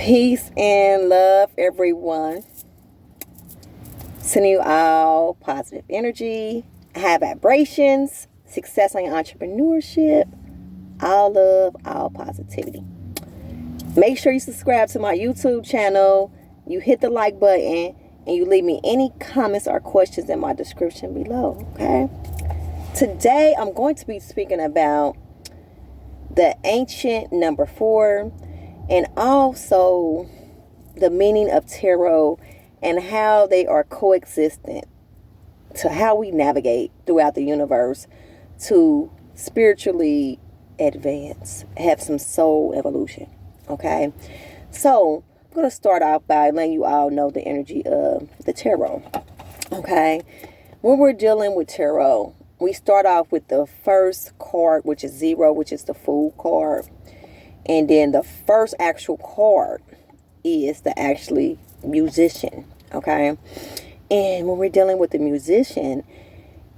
Peace and love, everyone. Sending you all positive energy, high vibrations, success on your entrepreneurship, all love, all positivity. Make sure you subscribe to my YouTube channel, you hit the like button, and you leave me any comments or questions in my description below, okay? Today, I'm going to be speaking about the ancient number 4 and also the meaning of tarot and how they are coexistent to how we navigate throughout the universe to spiritually advance, have some soul evolution. Okay, so I'm going to start off by letting you all know the energy of the tarot. Okay, when we're dealing with tarot, we start off with the first card, which is 0, which is the Fool card. And then the first actual card is the actually musician, okay? And when we're dealing with the musician,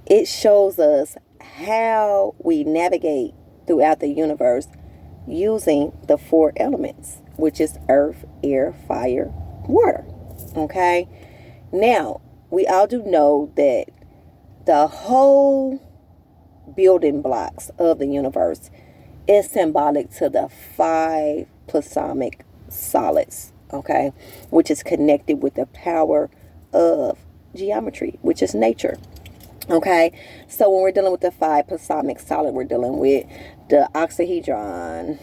it shows us how we navigate throughout the universe using the 4 elements, which is earth, air, fire, water, okay? Now, we all do know that the whole building blocks of the universe is symbolic to the 5 plasmic solids, okay, which is connected with the power of geometry, which is nature, okay? So when we're dealing with the 5 plasmic solid, we're dealing with the octahedron,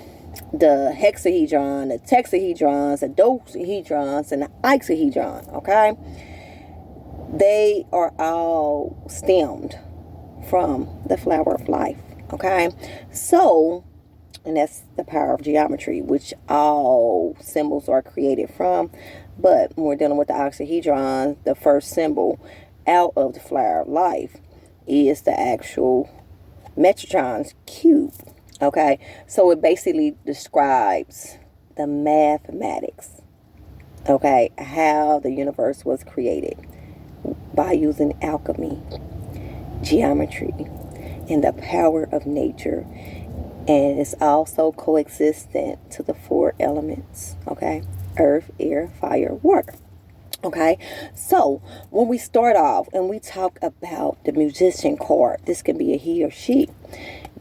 the hexahedron, the tetrahedrons, the dodecahedrons, and the ixahedron, okay? They are all stemmed from the flower of life, okay? So, and that's the power of geometry, which all symbols are created from. But when we're dealing with the octahedron, the first symbol out of the flower of life is the actual Metatron's cube. Okay, so it basically describes the mathematics. Okay, how the universe was created by using alchemy, geometry, and the power of nature. And it's also coexistent to the 4 elements, okay? Earth, air, fire, water, okay? So when we start off and we talk about the musician card, this can be a he or she.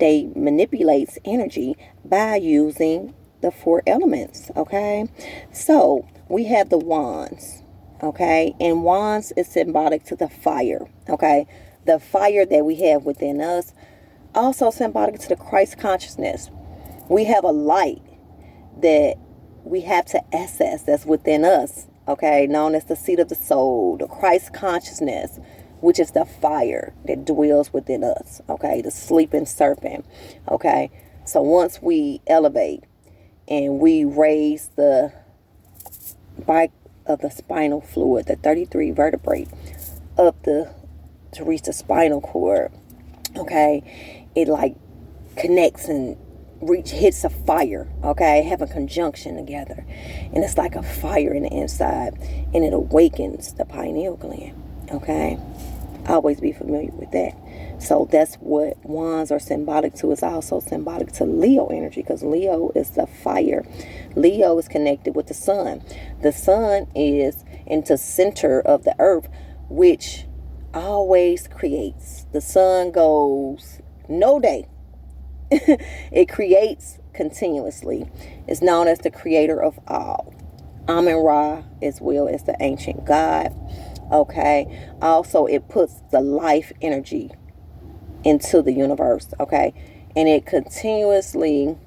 They manipulates energy by using the 4 elements, okay? So we have the wands, okay? And wands is symbolic to the fire, okay? The fire that we have within us. Also symbolic to the Christ consciousness. We have a light that we have to access that's within us, okay, known as the seat of the soul, the Christ consciousness, which is the fire that dwells within us, okay, the sleeping serpent, okay. So once we elevate and we raise the bike of the spinal fluid, the 33 vertebrae up to reach the spinal cord, okay, it like connects and hits a fire, okay, have a conjunction together, and it's like a fire in the inside, and it awakens the pineal gland, okay. Always be familiar with that. So that's what wands are symbolic to. It's also symbolic to Leo energy, because Leo is the fire. Leo is connected with the sun. The sun is into center of the earth, which always creates. The sun goes no day. It creates continuously. It's known as the creator of all. Amun-Ra, as well as the ancient god. Okay. Also, it puts the life energy into the universe. Okay. And it continuously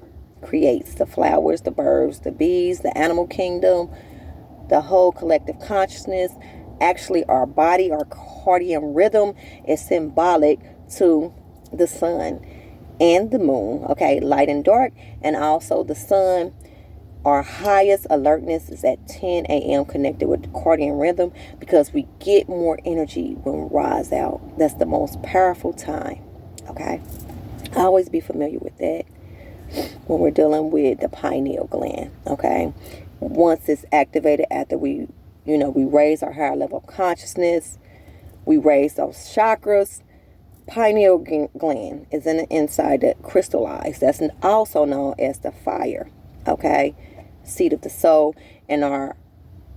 creates the flowers, the birds, the bees, the animal kingdom, the whole collective consciousness. Actually, our body, our cardiac rhythm is symbolic to the sun and the moon, okay, light and dark. And also the sun, our highest alertness is at 10 a.m. connected with the cardiac rhythm, because we get more energy when we rise out. That's the most powerful time, okay. Always be familiar with that when we're dealing with the pineal gland, okay. Once it's activated after we raise our higher level of consciousness, we raise those chakras. Pineal gland is in the inside that crystallized. That's also known as the fire. Okay, seat of the soul, and our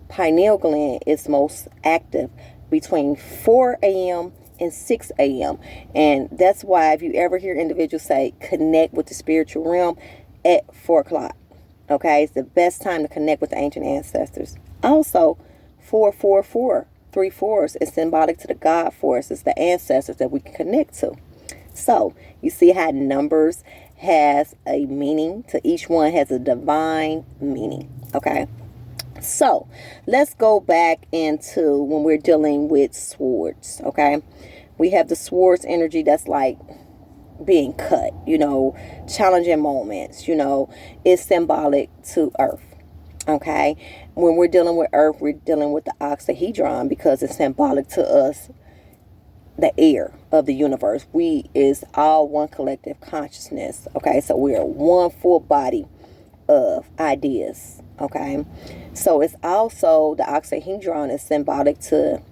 pineal gland is most active between 4 a.m. and 6 a.m. And that's why if you ever hear individuals say connect with the spiritual realm at 4 o'clock, okay, it's the best time to connect with the ancient ancestors. Also, 444, 3 fours is symbolic to the God force. It's the ancestors that we can connect to. So you see how numbers has a meaning. To each one has a divine meaning. Okay. So let's go back into when we're dealing with swords. Okay. We have the swords energy that's like being cut, challenging moments, it's symbolic to earth. Okay. When we're dealing with earth, we're dealing with the octahedron because it's symbolic to us, the air of the universe. We is all one collective consciousness. Okay. So we're one full body of ideas. Okay. So it's also the octahedron is symbolic to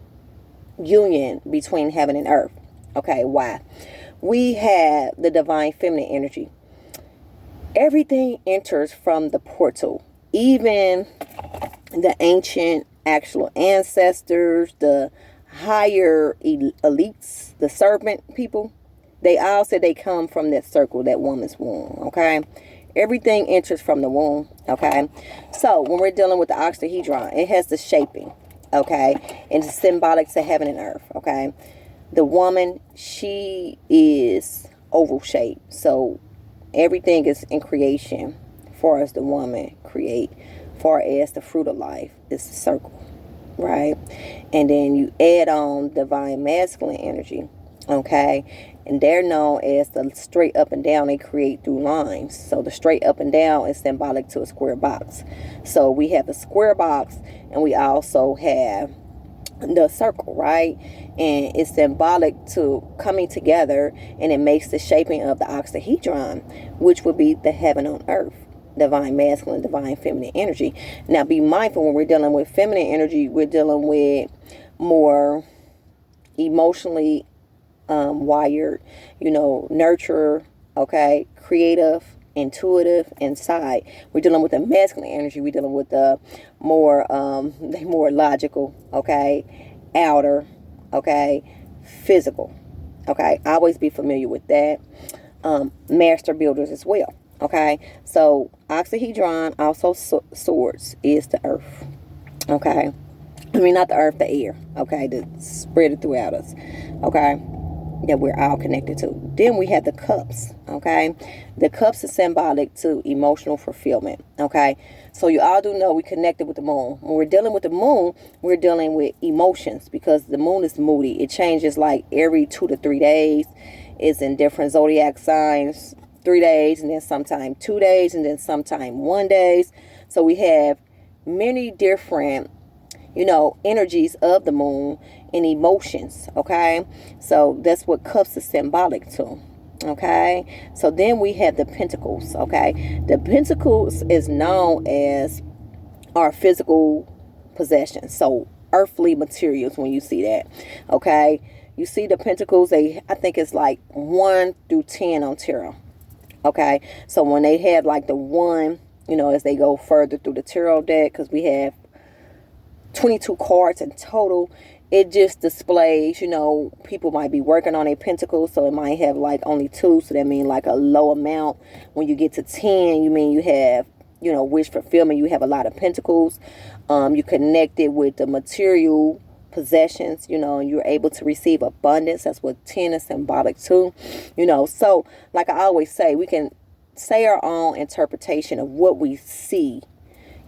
union between heaven and earth. Okay. Why? We have the divine feminine energy. Everything enters from the portal. Even the ancient actual ancestors, the higher elites, the serpent people, they all said they come from that circle, that woman's womb. Okay. Everything enters from the womb. Okay. So when we're dealing with the octahedron, it has the shaping. Okay. And it's symbolic to heaven and earth. Okay. The woman, she is oval shaped. So everything is in creation. Far as the woman create, far as the fruit of life is the circle, right? And then you add on divine masculine energy, okay? And they're known as the straight up and down. They create through lines. So the straight up and down is symbolic to a square box. So we have the square box, and we also have the circle, right? And it's symbolic to coming together, and it makes the shaping of the octahedron, which would be the heaven on earth. Divine masculine, divine feminine energy. Now be mindful when we're dealing with feminine energy, we're dealing with more emotionally wired, nurturer, okay, creative, intuitive, inside. We're dealing with the masculine energy. We're dealing with the more logical, okay, outer, okay, physical, okay. Always be familiar with that. Master builders as well. Okay, so octahedron, also swords, is the earth. Okay, I mean not the earth, the air. Okay, that spread it throughout us. Okay, that we're all connected to. Then we have the cups. Okay, the cups is symbolic to emotional fulfillment. Okay, so you all do know we connected with the moon. When we're dealing with the moon, we're dealing with emotions because the moon is moody. It changes like every 2 to 3 days. It's in different zodiac signs. 3 days, and then sometime 2 days, and then sometime 1 day. So we have many different, energies of the moon and emotions. Okay, so that's what cups is symbolic to. Okay, so then we have the pentacles. Okay, the pentacles is known as our physical possessions, so earthly materials. When you see that, okay, you see the pentacles. I think it's like 1 through 10 on tarot. Okay, so when they have like the 1, as they go further through the tarot deck, because we have 22 cards in total, it just displays, people might be working on a pentacle, so it might have like only 2, so that means like a low amount. When you get to 10, you mean you have, wish fulfillment, you have a lot of pentacles. You connect it with the material possessions, and you're able to receive abundance. That's what 10 is symbolic to, so like I always say, we can say our own interpretation of what we see,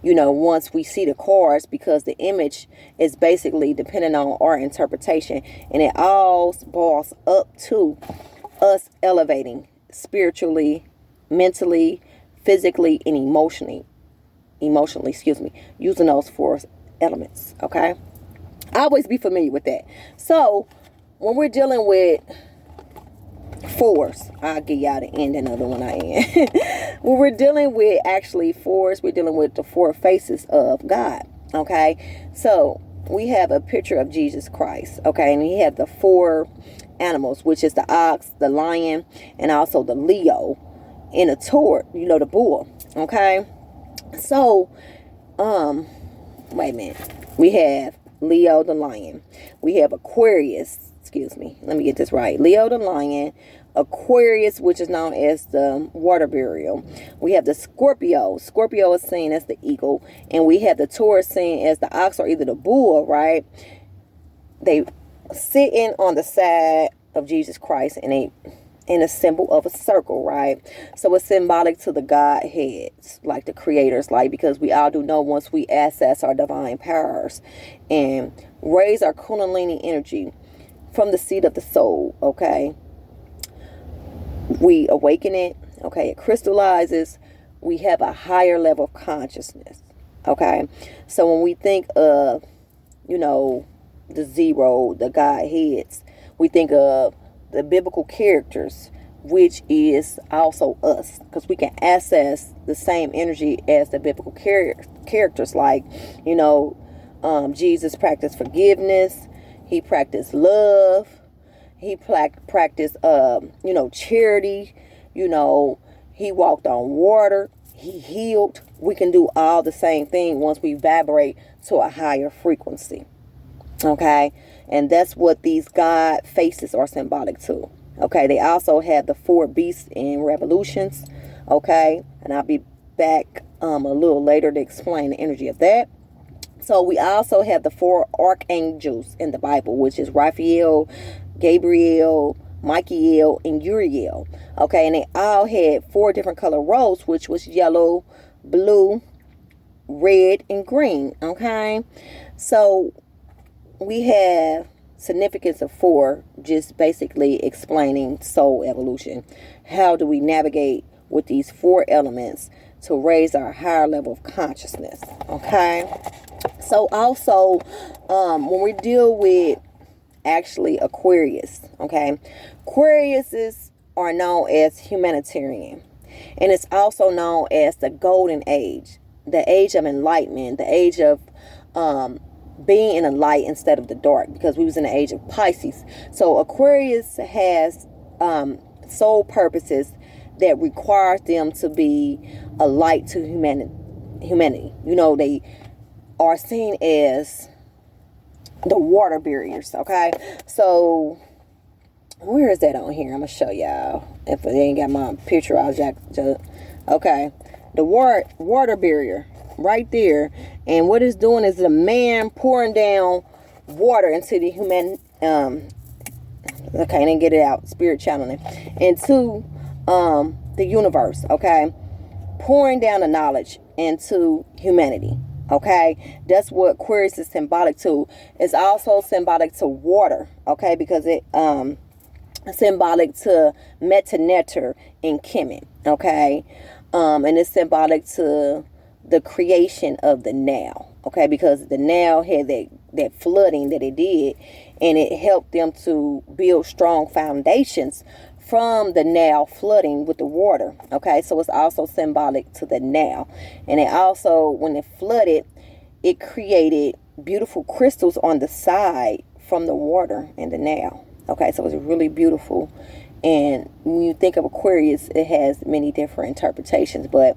once we see the cards, because the image is basically depending on our interpretation, and it all boils up to us elevating spiritually, mentally, physically, and emotionally, using those 4 elements. Okay, always be familiar with that. So when we're dealing with 4s, I'll give y'all the ending of the one I am. When we're dealing with actually 4s, we're dealing with the 4 faces of God. Okay, so we have a picture of Jesus Christ. Okay, and he had the 4 animals, which is the ox, the lion, and also the Leo, and a taunt, the bull. Okay, So, wait a minute. We have Leo the lion. We have Aquarius. Excuse me. Let me get this right. Leo the lion. Aquarius, which is known as the water burial. We have the Scorpio. Scorpio is seen as the eagle. And we have the Taurus seen as the ox or either the bull, right? They sitting on the side of Jesus Christ in a symbol of a circle, right? So it's symbolic to the Godheads, like the creators, like, because we all do know once we access our divine powers and raise our Kundalini energy from the seat of the soul, okay? We awaken it, okay? It crystallizes. We have a higher level of consciousness, okay? So when we think of, you know, the zero, the Godheads, we think of the biblical characters, which is also us, because we can access the same energy as the biblical characters. Like, you know, Jesus practiced forgiveness. He practiced love. He practiced, you know, charity. You know, he walked on water. He healed. We can do all the same thing once we vibrate to a higher frequency. Okay, and that's what these God faces are symbolic to. Okay, they also have the 4 beasts in Revolutions. Okay, and I'll be back a little later to explain the energy of that. So we also have the 4 archangels in the Bible, which is Raphael, Gabriel, Michael, and Uriel. Okay, and they all had 4 different color robes, which was yellow, blue, red, and green. Okay, so we have significance of 4, just basically explaining soul evolution. How do we navigate with these 4 elements to raise our higher level of consciousness? Okay, so also when we deal with actually Aquarius, okay, Aquariuses are known as humanitarian, and it's also known as the golden age, the age of enlightenment, the age of being in the light instead of the dark, because we was in the age of Pisces. So Aquarius has soul purposes that require them to be a light to humanity. You know, they are seen as the water barriers. Okay, so where is that on here? I'm gonna show y'all. If they ain't got my picture, I'll just okay, the water barrier right there. And what it's doing is a man pouring down water into the human okay, I didn't get it out, spirit channeling, into the universe. Okay, pouring down the knowledge into humanity. Okay, that's what Aquarius is symbolic to. It's also symbolic to water. Okay, because it symbolic to Metaneter in Kemet. Okay, and it's symbolic to the creation of the Nile. Okay, because the Nile had that flooding that it did, and it helped them to build strong foundations from the Nile flooding with the water. Okay, so it's also symbolic to the Nile. And it also, when it flooded, it created beautiful crystals on the side from the water in the Nile. Okay, so it's really beautiful. And when you think of Aquarius, it has many different interpretations, but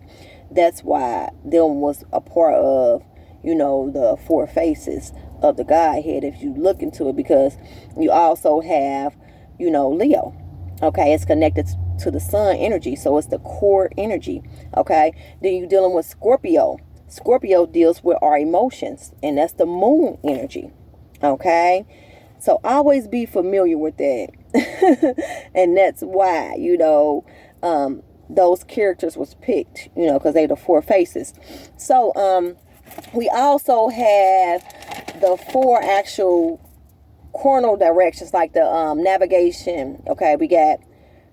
that's why them was a part of, you know, the 4 faces of the Godhead, if you look into it, because you also have, you know, Leo. Okay, it's connected to the sun energy, so it's the core energy. Okay, then you're dealing with Scorpio. Scorpio deals with our emotions, and that's the moon energy. Okay, so always be familiar with that. And that's why, you know, those characters was picked, you know, because they the 4 faces. So we also have the 4 actual cardinal directions, like the navigation. Okay, we got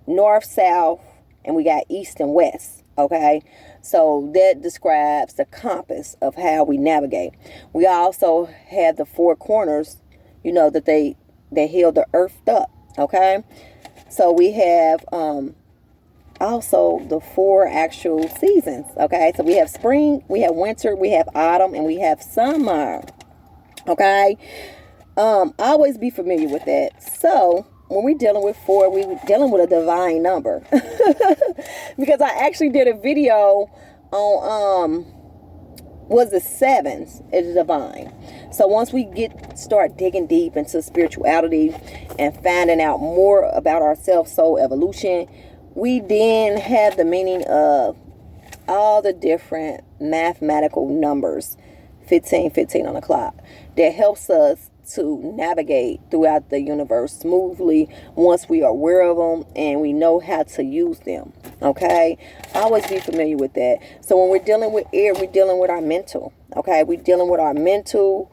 north, south, and we got east and west. Okay, so that describes the compass of how we navigate. We also have the 4 corners, you know, that they held the earth up. Okay, so we have also the 4 actual seasons. Okay, so we have spring, we have winter, we have autumn, and we have summer. Okay, always be familiar with that. So when we're dealing with 4, we're dealing with a divine number. Because I actually did a video on was the sevens is the divine. So once we start digging deep into spirituality and finding out more about ourselves, soul evolution, we then have the meaning of all the different mathematical numbers, 15 on the clock, that helps us to navigate throughout the universe smoothly once we are aware of them and we know how to use them. Okay, always be familiar with that. So when we're dealing with air, we're dealing with our mental. Okay, we're dealing with our mental,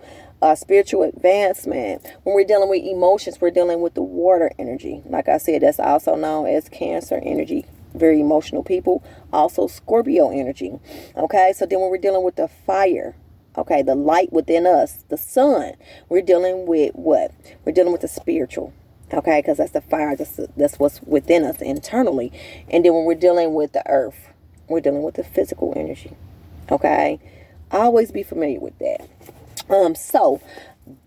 spiritual advancement. When we're dealing with emotions, we're dealing with the water energy. Like I said, that's also known as Cancer energy. Very emotional people. Also Scorpio energy. Okay, so then when we're dealing with the fire, okay, the light within us, the sun, we're dealing with what? We're dealing with the spiritual. Okay, because that's the fire, that's what's within us internally. And then when we're dealing with the earth, we're dealing with the physical energy. Okay, always be familiar with that. So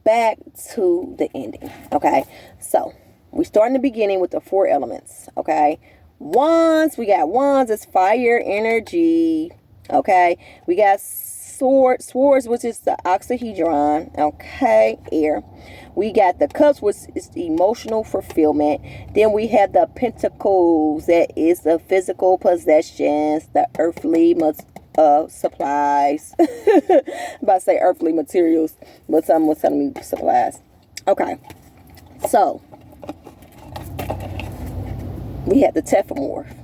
back to the ending. Okay, so we start in the beginning with the 4 elements. Okay, wands, we got wands is fire energy. Okay, we got swords, which is the oxyhedron. Okay, air. We got the cups, which is the emotional fulfillment. Then we have the pentacles, that is the physical possessions, the earthly supplies. I'm about to say earthly materials, but someone was telling me supplies. Okay, so we have the Tephomorph.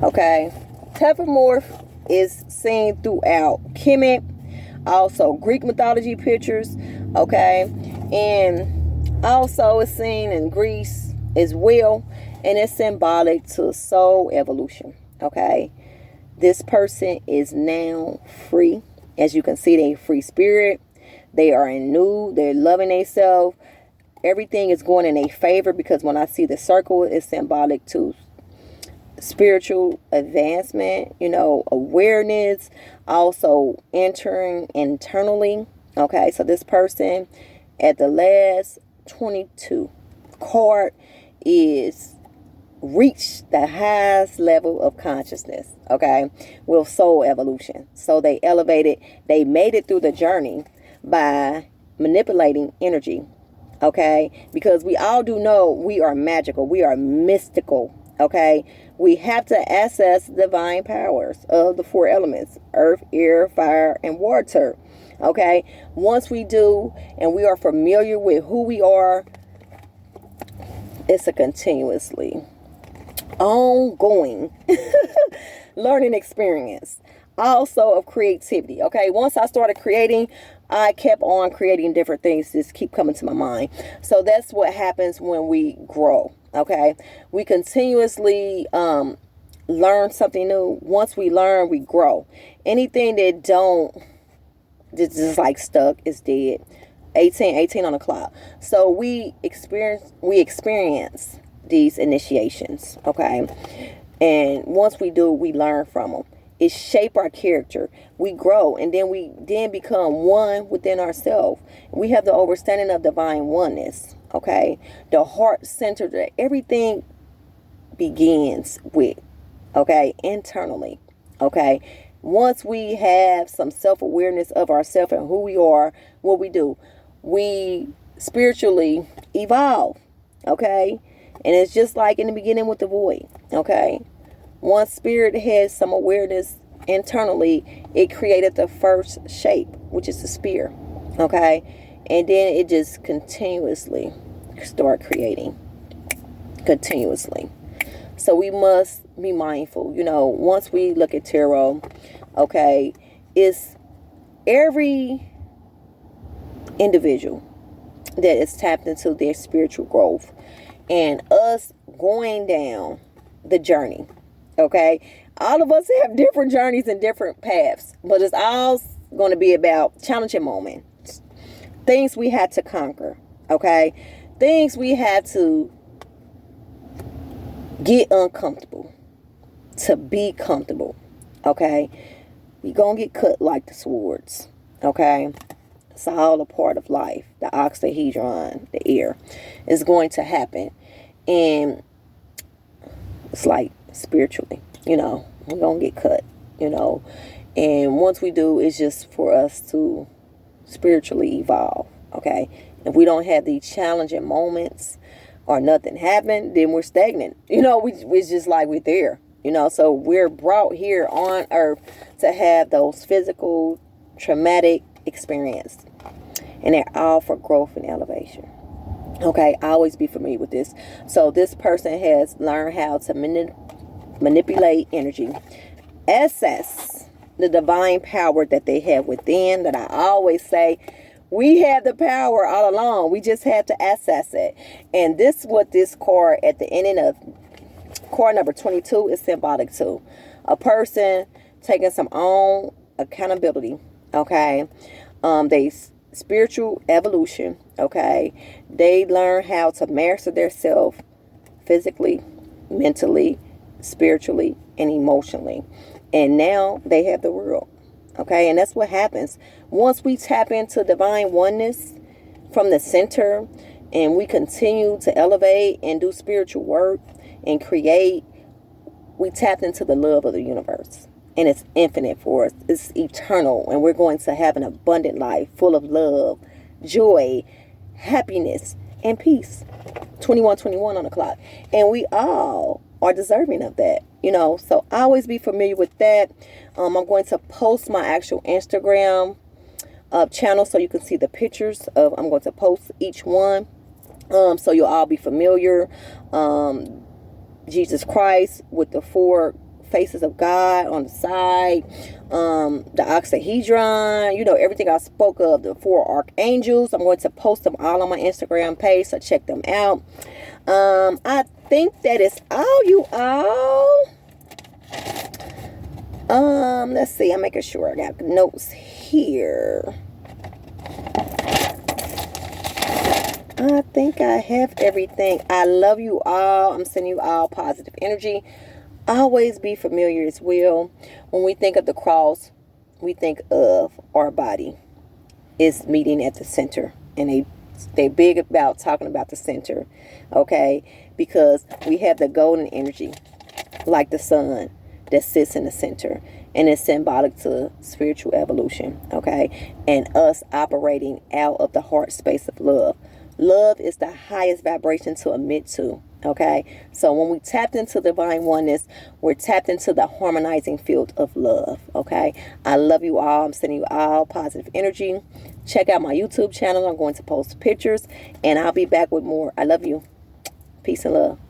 Okay, Tephomorph is seen throughout Kemet, also Greek mythology pictures. Okay, and also it's seen in Greece as well, and it's symbolic to soul evolution. Okay, this person is now free. As you can see, they're free spirit. They are in new. They're loving themselves. Everything is going in their favor, because when I see the circle, it's symbolic to spiritual advancement, awareness, also entering internally. Okay, so this person at the last 22 card is reached the highest level of consciousness, okay, with soul evolution. So they elevated, they made it through the journey by manipulating energy, okay, because we all do know we are magical, we are mystical. Okay, we have to access divine powers of the 4 elements: earth, air, fire, and water. Okay, once we do and we are familiar with who we are, it's a continuously ongoing learning experience. Also of creativity. Okay, once I started creating, I kept on creating different things, just keep coming to my mind. So that's what happens when we grow. Okay, we continuously learn something new. Once we learn, we grow. Anything that just like stuck is dead. 18 on the clock. So we experience these initiations. Okay, and once we do, we learn from them. It shape our character. We grow, and then we become one within ourselves. We have the understanding of divine oneness. Okay, the heart center that everything begins with. Okay, internally. Okay, once we have some self-awareness of ourselves and who we are, what we do, we spiritually evolve. Okay, and it's just like in the beginning with the void. Okay, once spirit has some awareness internally, it created the first shape, which is the spear. Okay, and then it just continuously start creating. Continuously. So we must be mindful. Once we look at tarot, okay, it's every individual that is tapped into their spiritual growth and us going down the journey. Okay, all of us have different journeys and different paths, but it's all going to be about challenging moments, things we had to conquer. Okay, things we had to get uncomfortable to be comfortable. Okay, we gonna get cut like the swords. Okay, it's all a part of life. The oxyhedron, the air, is going to happen, and it's like spiritually, we're gonna get cut, And once we do, it's just for us to spiritually evolve. Okay. If we don't have these challenging moments or nothing happened, then we're stagnant. It's just like we're there. So we're brought here on earth to have those physical traumatic experiences. And they're all for growth and elevation. Okay, I always be familiar with this. So this person has learned how to manipulate energy, access the divine power that they have within. That I always say, we have the power all along. We just have to access it. And this is what this card at the ending of card number 22 is symbolic to. A person taking some own accountability. Okay, they spiritual evolution. Okay, they learn how to master their self physically, mentally, spiritually, and emotionally. And now they have the world. Okay, and that's what happens once we tap into divine oneness from the center, and we continue to elevate and do spiritual work and create. We tap into the love of the universe, and it's infinite for us. It's eternal, and we're going to have an abundant life full of love, joy, happiness, and peace. 2121 on the clock, and we all are deserving of that. So always be familiar with that. I'm going to post my actual Instagram channel so you can see the pictures of. I'm going to post each one, so you'll all be familiar. Jesus Christ with the 4 faces of God on the side, the octahedron, everything I spoke of, the 4 archangels. I'm going to post them all on my Instagram page, so check them out. I think that is all, you all. Let's see, I'm making sure I got notes here. I think I have everything. I love you all. I'm sending you all positive energy. Always be familiar as well. When we think of the cross, we think of our body is meeting at the center. And they big about talking about the center. Okay? Because we have the golden energy, like the sun, that sits in the center. And it's symbolic to spiritual evolution. Okay? And us operating out of the heart space of love. Love is the highest vibration to emit to. Okay, so when we tapped into divine oneness, we're tapped into the harmonizing field of love. Okay, I love you all. I'm sending you all positive energy. Check out my YouTube channel. I'm going to post pictures, and I'll be back with more. I love you. Peace and love.